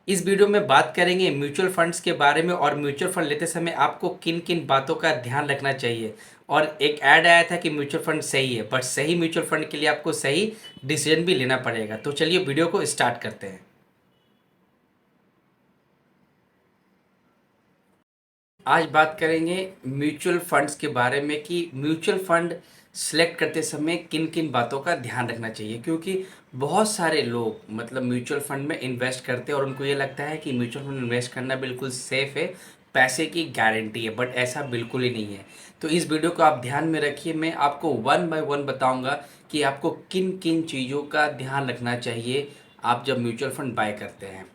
इस वीडियो में बात करेंगे म्यूचुअल फंड्स के बारे में और म्यूचुअल फंड लेते समय आपको किन किन बातों का ध्यान रखना चाहिए। और एक ऐड आया था कि म्यूचुअल फंड सही है, बट सही म्यूचुअल फंड के लिए आपको सही डिसीजन भी लेना पड़ेगा। तो चलिए वीडियो को स्टार्ट करते हैं। आज बात करेंगे म्यूचुअल फंड्स के बारे में कि म्यूचुअल फंड सिलेक्ट करते समय किन किन बातों का ध्यान रखना चाहिए, क्योंकि बहुत सारे लोग म्यूचुअल फंड में इन्वेस्ट करते हैं और उनको ये लगता है कि म्यूचुअल फंड इन्वेस्ट करना बिल्कुल सेफ है, पैसे की गारंटी है, बट ऐसा बिल्कुल ही नहीं है। तो इस वीडियो को आप ध्यान में रखिए, मैं आपको वन बाय वन बताऊंगा कि आपको किन किन चीज़ों का ध्यान रखना चाहिए आप जब म्यूचुअल फंड बाय करते हैं।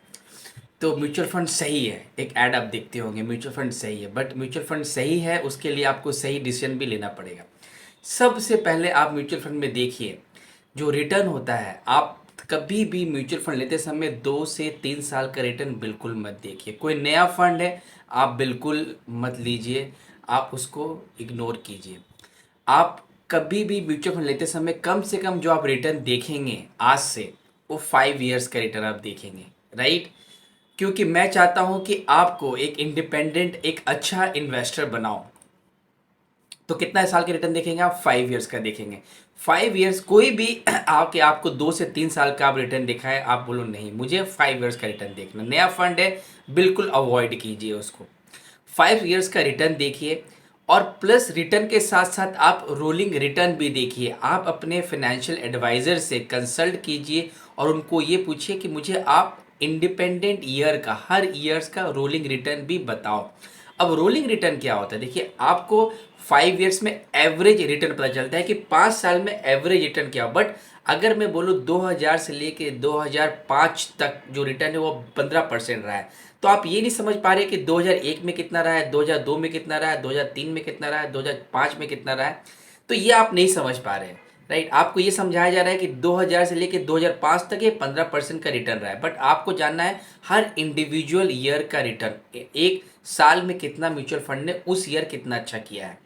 तो म्यूचुअल फंड सही है, एक ऐड आप देखते होंगे म्यूचुअल फंड सही है, बट म्यूचुअल फंड सही है उसके लिए आपको सही डिसीजन भी लेना पड़ेगा। सबसे पहले आप म्यूचुअल फंड में देखिए जो रिटर्न होता है। आप कभी भी म्यूचुअल फंड लेते समय 2 से 3 साल का रिटर्न बिल्कुल मत देखिए। कोई नया फंड है आप बिल्कुल मत लीजिए, आप उसको इग्नोर कीजिए। आप कभी भी म्यूचुअल फंड लेते समय कम से कम जो आप रिटर्न देखेंगे आज से, वो 5 ईयर्स का रिटर्न आप देखेंगे, राइट। क्योंकि मैं चाहता हूं कि आपको एक इंडिपेंडेंट, एक अच्छा इन्वेस्टर बनाओ। तो कितना साल के रिटर्न देखेंगे आप? 5 ईयर्स का देखेंगे। 5 ईयर्स कोई भी आके आपको 2 से 3 साल का आप रिटर्न दिखाए, आप बोलो नहीं मुझे 5 ईयर्स का रिटर्न देखना, नया फंड है, बिल्कुल अवॉइड कीजिए उसको। 5 ईयर्स का रिटर्न देखिए और प्लस रिटर्न के साथ साथ आप रोलिंग रिटर्न भी देखिए। आप अपने फाइनेंशियल एडवाइज़र से कंसल्ट कीजिए और उनको ये पूछिए कि मुझे आप इंडिपेंडेंट ईयर का, हर ईयर्स का रोलिंग रिटर्न भी बताओ। अब रोलिंग रिटर्न क्या होता है? देखिए, आपको 5 ईयर्स में एवरेज रिटर्न पता चलता है कि 5 साल में एवरेज रिटर्न क्या हो। बट अगर मैं बोलूँ 2000 से लेके 2005 तक जो रिटर्न है वो 15% रहा है, तो आप ये नहीं समझ पा रहे कि 2001 में कितना रहा है, 2002 में कितना रहा है, 2003 में कितना रहा है, 2005 में कितना रहा है। तो ये आप नहीं समझ पा रहे हैं, राइट। आपको ये समझाया जा रहा है कि 2000 से लेकर 2005 तक ये 15% का रिटर्न रहा है, बट आपको जानना है हर इंडिविजुअल ईयर का रिटर्न, एक साल में कितना म्यूचुअल फंड ने उस ईयर कितना अच्छा किया है।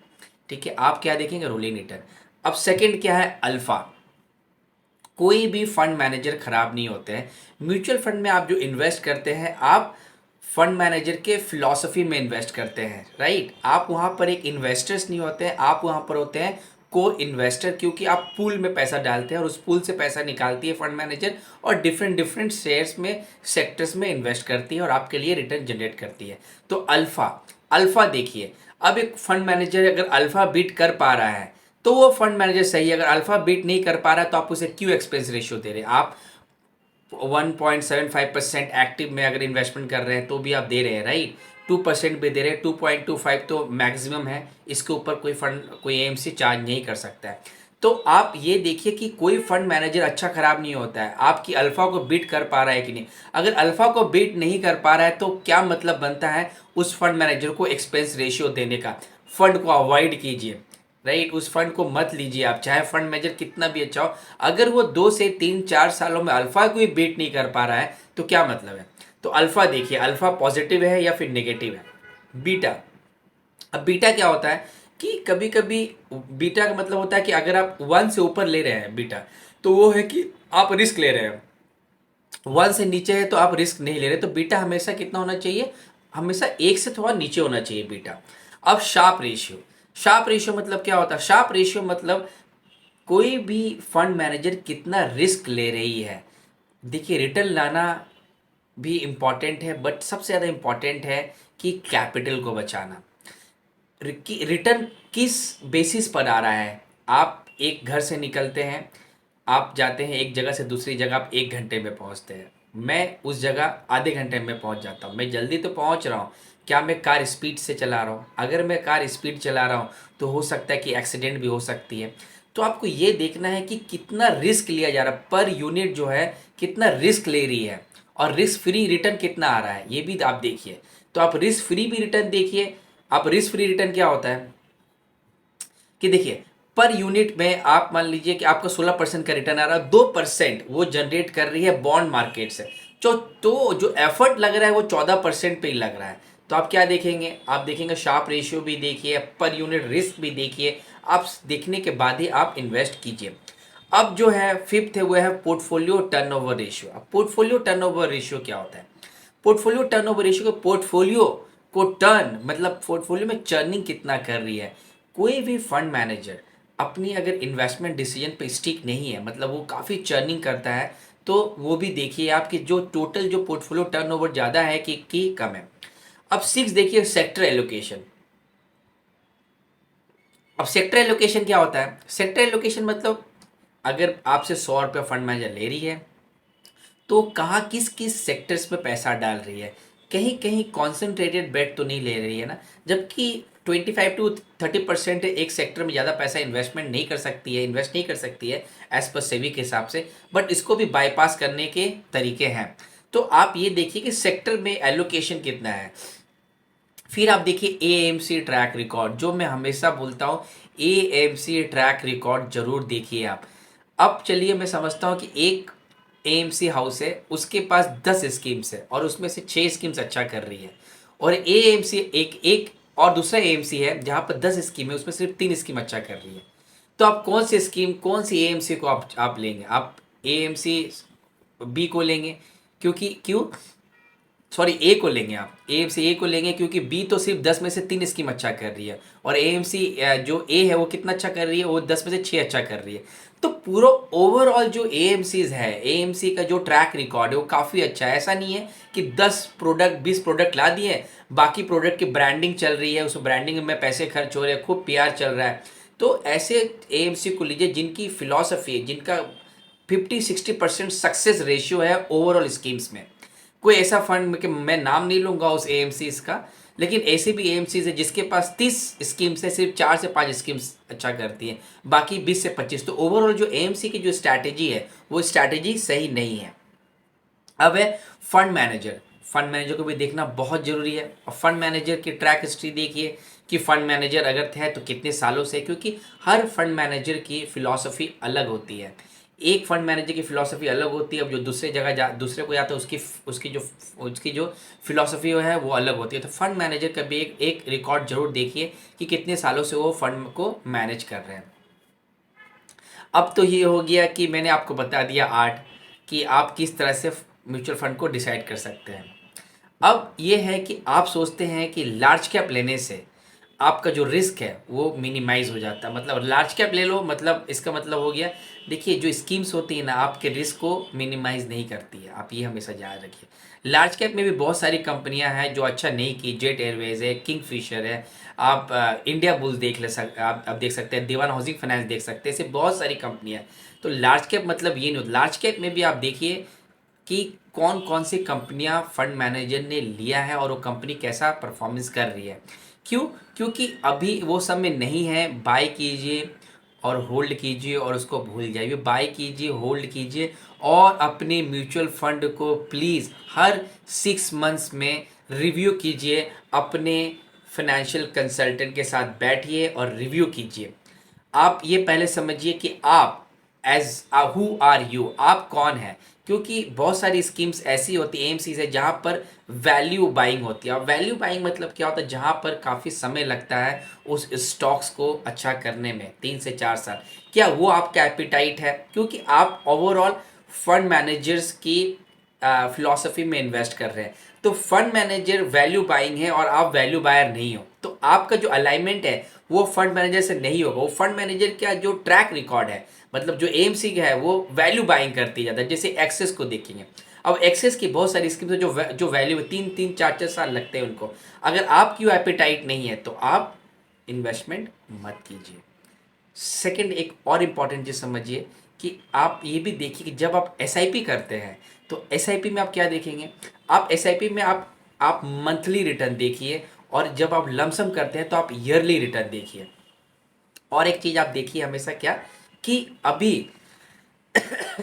ठीक है, आप क्या देखेंगे? Rolling return. अब सेकंड क्या है? अल्फा। कोई भी फंड मैनेजर खराब नहीं होते हैं। म्यूचुअल फंड में आप जो इन्वेस्ट करते हैं, आप फंड मैनेजर के फिलॉसफी में इन्वेस्ट करते हैं, राइट। आप वहाँ पर एक इन्वेस्टर्स नहीं होते हैं, आप वहाँ पर होते हैं को इन्वेस्टर, क्योंकि आप पूल में पैसा डालते हैं और उस पूल से पैसा निकालती है फंड मैनेजर और डिफरेंट डिफरेंट शेयर्स में, सेक्टर्स में इन्वेस्ट करती है और आपके लिए रिटर्न जनरेट करती है। तो अल्फा, अल्फा देखिए। अब एक फंड मैनेजर अगर अल्फा बीट कर पा रहा है तो वो फंड मैनेजर सही है। अगर अल्फा बीट नहीं कर पा रहा है तो आप उसे क्यों एक्सपेंस रेशियो दे रहे हैं? आप 1.75% एक्टिव में अगर इन्वेस्टमेंट कर रहे हैं तो भी आप दे रहे हैं, राइट। 2% भी दे रहे हैं, 2.25 तो मैक्सिमम है, इसके ऊपर कोई फंड, कोई एएमसी चार्ज नहीं कर सकता है। तो आप ये देखिए कि कोई फंड मैनेजर अच्छा खराब नहीं होता है, आपकी अल्फा को बीट कर पा रहा है कि नहीं। अगर अल्फा को बीट नहीं कर पा रहा है तो क्या मतलब बनता है उस फंड मैनेजर को एक्सपेंस रेशियो देने का? फंड को अवॉइड कीजिए, राइट। उस फंड को मत लीजिए आप, चाहे फंड मैनेजर कितना भी अच्छा हो। अगर वो 2 से 3 4 सालों में अल्फा को भी बीट नहीं कर पा रहा है तो क्या मतलब है? तो अल्फा देखिए, अल्फा पॉजिटिव है या फिर नेगेटिव है। बीटा, अब बीटा क्या होता है कि कभी कभी बीटा का मतलब होता है कि अगर आप 1 से ऊपर ले रहे हैं बीटा, तो वो है कि आप रिस्क ले रहे हैं। 1 से नीचे है तो आप रिस्क नहीं ले रहे। तो बीटा हमेशा कितना होना चाहिए? हमेशा 1 से थोड़ा नीचे होना चाहिए बीटा। अब शार्प रेशियो, शार्प रेशियो मतलब क्या होता है? शार्प रेशियो मतलब कोई भी फंड मैनेजर कितना रिस्क ले रही है। देखिए, रिटर्न लाना भी इम्पॉर्टेंट है, बट सबसे ज़्यादा इम्पॉर्टेंट है कि कैपिटल को बचाना। रिटर्न किस बेसिस पर आ रहा है? आप एक घर से निकलते हैं, आप जाते हैं एक जगह से दूसरी जगह, आप 1 घंटे में पहुंचते हैं। मैं उस जगह आधे घंटे में पहुंच जाता हूं। मैं जल्दी तो पहुंच रहा हूं, क्या मैं कार स्पीड से चला रहा हूं? अगर मैं कार स्पीड चला रहा हूं तो हो सकता है कि एक्सीडेंट भी हो सकती है। तो आपको ये देखना है कि कितना रिस्क लिया जा रहा है, पर यूनिट जो है कितना रिस्क ले रही है, और रिस्क फ्री रिटर्न कितना आ रहा है ये भी आप देखिए। तो आप रिस्क फ्री भी रिटर्न देखिए। आप रिस्क फ्री रिटर्न क्या होता है कि देखिए, पर यूनिट में आप मान लीजिए कि आपका 16% का रिटर्न आ रहा है, 2% वो जनरेट कर रही है बॉन्ड मार्केट से। तो जो एफर्ट लग रहा है वो 14% पे ही लग रहा है। तो आप क्या देखेंगे? आप देखेंगे शार्प रेशियो भी देखिए, पर यूनिट रिस्क भी देखिए। आप देखने के बाद ही आप इन्वेस्ट कीजिए। अब जो है फिफ्थ है वो है पोर्टफोलियो टर्नओवर रेशियो। अब पोर्टफोलियो टर्नओवर रेशियो क्या होता है? पोर्टफोलियो टर्नओवर रेशियो को, पोर्टफोलियो को टर्न मतलब पोर्टफोलियो में चर्निंग कितना कर रही है। कोई भी फंड मैनेजर अपनी अगर इन्वेस्टमेंट डिसीजन पे स्टिक नहीं है, मतलब वो काफ़ी चर्निंग करता है, तो वो भी देखिए आपकी जो टोटल जो पोर्टफोलियो टर्नओवर ज़्यादा है कि कम है। अब 6 देखिए सेक्टर एलोकेशन। अब सेक्टर एलोकेशन क्या होता है? सेक्टर एलोकेशन मतलब अगर आपसे 100 रुपये फंड मैनेजर ले रही है तो कहाँ किस किस सेक्टर्स में पैसा डाल रही है, कहीं कहीं कॉन्सेंट्रेटेड बेट तो नहीं ले रही है ना। जबकि 25 to 30% एक सेक्टर में ज़्यादा पैसा इन्वेस्टमेंट नहीं कर सकती है, इन्वेस्ट नहीं कर सकती है एज पर सेबी के हिसाब से, बट इसको भी बाईपास करने के तरीके हैं। तो आप ये देखिए कि सेक्टर में एलोकेशन कितना है। फिर आप देखिए एएमसी ट्रैक रिकॉर्ड, जो मैं हमेशा बोलता हूँ, एएमसी ट्रैक रिकॉर्ड जरूर देखिए आप। अब चलिए मैं समझता हूँ कि एक एएमसी हाउस है, उसके पास 10 स्कीम्स है और उसमें से 6 स्कीम्स अच्छा कर रही है, और एएमसी एक एक और दूसरा एएमसी है जहाँ पर 10 स्कीम है, उसमें सिर्फ 3 स्कीम अच्छा कर रही है। तो आप कौन सी स्कीम, कौन सी एएमसी को आप लेंगे? आप एएमसी बी को लेंगे, क्योंकि क्यों, सॉरी ए को लेंगे, आप एएमसी ए को लेंगे क्योंकि बी तो सिर्फ 10 में से 3 स्कीम अच्छा कर रही है, और एएमसी जो ए है वो कितना अच्छा कर रही है, वो 10 में से 6 अच्छा कर रही है। तो पूरा ओवरऑल जो एएमसीज है, एएमसी का जो ट्रैक रिकॉर्ड है वो काफ़ी अच्छा है। ऐसा नहीं है कि 10 प्रोडक्ट 20 प्रोडक्ट ला दिए, बाकी प्रोडक्ट की ब्रांडिंग चल रही है, उस ब्रांडिंग में पैसे खर्च हो रहे हैं, खूब पीआर चल रहा है। तो ऐसे एएमसी को लीजिए जिनकी फिलॉसफी, जिनका 50-60% सक्सेस रेशियो है ओवरऑल स्कीम्स में। कोई ऐसा फंड में कि मैं नाम नहीं लूंगा उस एएमसीज का, लेकिन ऐसे भी एएमसीज है जिसके पास 30 स्कीम्स है, सिर्फ 4 से 5 स्कीम्स अच्छा करती हैं, बाकी 20 से 25। तो ओवरऑल जो एएमसी की जो स्ट्रैटेजी है वो स्ट्रैटेजी सही नहीं है। अब है फंड मैनेजर। फंड मैनेजर को भी देखना बहुत जरूरी है, और फंड मैनेजर की ट्रैक हिस्ट्री देखिए कि फंड मैनेजर अगर थे तो कितने सालों से, क्योंकि हर फंड मैनेजर की फिलॉसफी अलग होती है। एक फंड मैनेजर की फिलॉसफी अलग होती है, अब जो दूसरे जगह दूसरे को जाता है उसकी जो फिलॉसफी है वो अलग होती है। तो फंड मैनेजर का भी एक रिकॉर्ड जरूर देखिए कि कितने सालों से वो फंड को मैनेज कर रहे हैं। अब तो ये हो गया कि मैंने आपको बता दिया आर्ट कि आप किस तरह से म्यूचुअल फंड को डिसाइड कर सकते हैं। अब ये है कि आप सोचते हैं कि लार्ज कैप लेने से आपका जो रिस्क है वो मिनिमाइज हो जाता है, मतलब लार्ज कैप ले लो, मतलब इसका मतलब हो गया, देखिए जो स्कीम्स होती है ना आपके रिस्क को मिनिमाइज नहीं करती है, आप ये हमेशा याद रखिए। लार्ज कैप में भी बहुत सारी कंपनियां हैं जो अच्छा नहीं की, जेट एयरवेज है, किंगफिशर है, आप इंडिया बुल्स देख ले सक आप देख सकते हैं, दीवान हाउसिंग फाइनेंस देख सकते हैं, ऐसे बहुत सारी कंपनियां हैं। तो लार्ज कैप मतलब ये नहीं, लार्ज कैप में भी आप देखिए कि कौन कौन सी कंपनियां फंड मैनेजर ने लिया है और वो कंपनी कैसा परफॉर्मेंस कर रही है। क्यों? क्योंकि अभी वो समय नहीं है बाय कीजिए और होल्ड कीजिए और उसको भूल जाइए। बाय कीजिए, होल्ड कीजिए, और अपने म्यूचुअल फंड को प्लीज़ हर 6 मंथ्स में रिव्यू कीजिए। अपने फाइनेंशियल कंसल्टेंट के साथ बैठिए और रिव्यू कीजिए। आप ये पहले समझिए कि आप एज हु आर यू, आप कौन है। क्योंकि बहुत सारी स्कीम्स ऐसी होती है, एएमसीज है, जहाँ पर वैल्यू बाइंग होती है। और वैल्यू बाइंग मतलब क्या होता है? जहाँ पर काफ़ी समय लगता है उस स्टॉक्स को अच्छा करने में, 3 से 4 साल। क्या वो आपका एपिटाइट है? क्योंकि आप ओवरऑल फंड मैनेजर्स की फिलॉसफी में इन्वेस्ट कर रहे हैं। तो फंड मैनेजर वैल्यू बाइंग है और आप वैल्यू बायर नहीं हो, तो आपका जो अलाइनमेंट है वो फंड मैनेजर से नहीं होगा। वो फंड मैनेजर का जो ट्रैक रिकॉर्ड है, मतलब जो एएमसी का है, वो वैल्यू बाइंग करती जाता है। जैसे एक्सेस को देखेंगे, अब एक्सेस की बहुत सारी स्कीम्स है जो वैल्यू 3-3, 4-4 साल लगते हैं उनको। अगर आपकी वो एपिटाइट नहीं है तो आप इन्वेस्टमेंट मत कीजिए। सेकंड, एक और इम्पॉर्टेंट चीज़ समझिए कि आप ये भी देखिए कि जब आप एसआईपी करते हैं तो एसआईपी में आप क्या देखेंगे? आप एसआईपी में आप मंथली रिटर्न देखिए, और जब आप लमसम करते हैं तो आप ईयरली रिटर्न देखिए। और एक चीज़ आप देखिए हमेशा क्या, कि अभी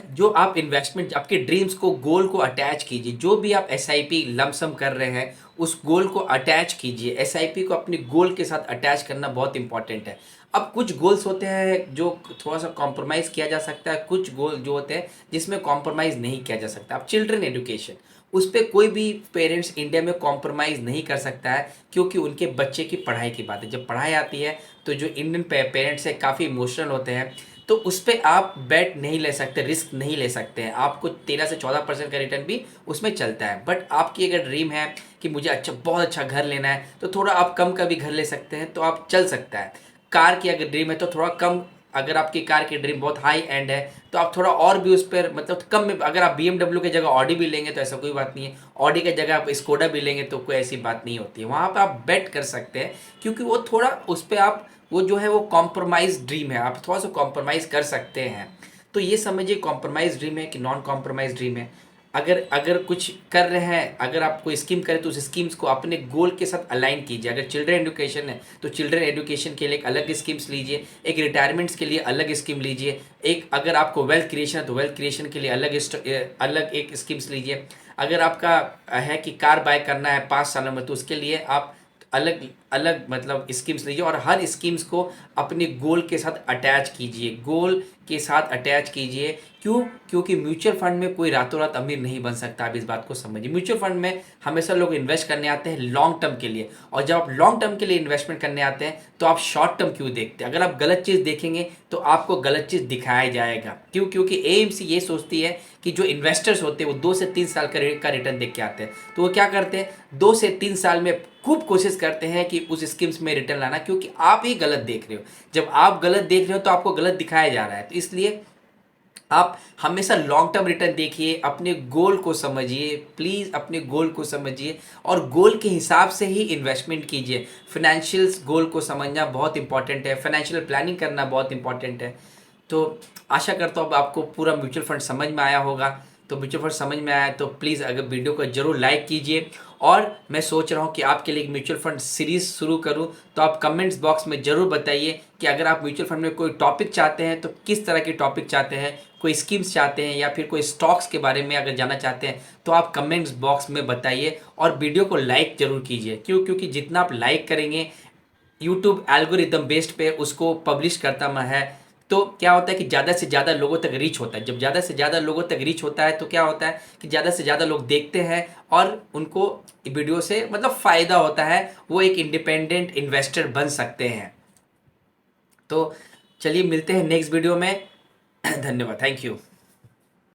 जो आप इन्वेस्टमेंट, आपके ड्रीम्स को, गोल को अटैच कीजिए। जो भी आप एसआईपी लमसम कर रहे हैं उस गोल को अटैच कीजिए। एसआईपी को अपने गोल के साथ अटैच करना बहुत इंपॉर्टेंट है। अब कुछ गोल्स होते हैं जो थोड़ा सा कॉम्प्रोमाइज़ किया जा सकता है, कुछ गोल जो होते हैं जिसमें कॉम्प्रोमाइज़ नहीं किया जा सकता। अब चिल्ड्रन एजुकेशन, उस पर कोई भी पेरेंट्स इंडिया में कॉम्प्रोमाइज़ नहीं कर सकता है, क्योंकि उनके बच्चे की पढ़ाई की बात है। जब पढ़ाई आती है तो जो इंडियन पेरेंट्स है काफ़ी इमोशनल होते हैं। तो उस पे आप बेट नहीं ले सकते, रिस्क नहीं ले सकते हैं। आपको 13 से 14% का रिटर्न भी उसमें चलता है। बट आपकी अगर ड्रीम है कि मुझे बहुत अच्छा घर लेना है, तो थोड़ा आप कम का भी घर ले सकते हैं, तो आप चल सकता है। कार की अगर ड्रीम है तो थोड़ा कम, अगर आपकी कार की ड्रीम बहुत हाई एंड है तो आप थोड़ा और भी उस पर मतलब कम में, अगर आप BMW की जगह ऑडी भी लेंगे तो ऐसा कोई बात नहीं है, ऑडी की जगह आप स्कोडा भी लेंगे तो कोई ऐसी बात नहीं होती है। वहाँ पर आप बेट कर सकते हैं, क्योंकि वो थोड़ा उस पर आप, वो जो है वो कॉम्प्रोमाइज ड्रीम है, आप थोड़ा सा कॉम्प्रोमाइज कर सकते हैं। तो ये समझिए कॉम्प्रोमाइज ड्रीम है कि नॉन कॉम्प्रोमाइज ड्रीम है। अगर अगर कुछ कर रहे हैं, अगर आप कोई स्कीम करें तो उस स्कीम्स को अपने गोल के साथ अलाइन कीजिए। अगर चिल्ड्रन एजुकेशन है तो चिल्ड्रन एजुकेशन के लिए एक अलग स्कीम्स लीजिए, एक रिटायरमेंट्स के लिए अलग स्कीम लीजिए, एक अगर आपको वेल्थ क्रिएशन है तो वेल्थ क्रिएशन के लिए अलग एक स्कीम्स लीजिए। अगर आपका है कि कार बाय करना है 5 सालों में तो उसके लिए आप अलग अलग मतलब स्कीम्स लीजिए, और हर स्कीम्स को अपने गोल के साथ अटैच कीजिए, गोल के साथ अटैच कीजिए। क्यों? क्योंकि म्यूचुअल फंड में कोई रातों रात अमीर नहीं बन सकता, आप इस बात को समझिए। म्यूचुअल फंड में हमेशा लोग इन्वेस्ट करने आते हैं लॉन्ग टर्म के लिए, और जब आप लॉन्ग टर्म के लिए इन्वेस्टमेंट करने आते हैं तो आप शॉर्ट टर्म क्यों देखते हैं? अगर आप गलत चीज़ देखेंगे तो आपको गलत चीज़ दिखाया जाएगा। क्यों? क्योंकि एएमसी ये सोचती है कि जो इन्वेस्टर्स होते हैं वो 2 से 3 साल का रिटर्न देख के आते हैं, तो वो क्या करते हैं 2 से 3 साल में खूब कोशिश करते हैं कि उस स्कीम्स में रिटर्न लाना, क्योंकि आप ही गलत देख रहे हो। जब आप गलत देख रहे हो तो आपको गलत दिखाया जा रहा है। तो इसलिए आप हमेशा लॉन्ग टर्म रिटर्न देखिए, अपने गोल को समझिए, प्लीज़ अपने गोल को समझिए और गोल के हिसाब से ही इन्वेस्टमेंट कीजिए। फाइनेंशियल्स गोल को समझना बहुत इंपॉर्टेंट है, फाइनेंशियल प्लानिंग करना बहुत इंपॉर्टेंट है। तो आशा करता हूँ अब आपको पूरा म्यूचुअल फंड समझ में आया होगा। तो म्यूचुअल फंड समझ में आया तो प्लीज़ अगर वीडियो को ज़रूर लाइक कीजिए, और मैं सोच रहा हूँ कि आपके लिए एक म्यूचुअल फंड सीरीज़ शुरू करूँ, तो आप कमेंट्स बॉक्स में ज़रूर बताइए कि अगर आप म्यूचुअल फंड में कोई टॉपिक चाहते हैं तो किस तरह के टॉपिक चाहते हैं, कोई स्कीम्स चाहते हैं या फिर कोई स्टॉक्स के बारे में अगर जानना चाहते हैं तो आप कमेंट्स बॉक्स में बताइए, और वीडियो को लाइक ज़रूर कीजिए। क्यों? क्योंकि जितना आप लाइक करेंगे यूट्यूब एल्गोरिदम बेस्ड पे उसको पब्लिश करता मैं है, तो क्या होता है कि ज़्यादा से ज़्यादा लोगों तक रीच होता है। जब ज़्यादा से ज़्यादा लोगों तक रीच होता है तो क्या होता है कि ज़्यादा से ज़्यादा लोग देखते हैं और उनको वीडियो से मतलब फ़ायदा होता है, वो एक इंडिपेंडेंट इन्वेस्टर बन सकते हैं। तो चलिए मिलते हैं नेक्स्ट वीडियो में। धन्यवाद, थैंक यू।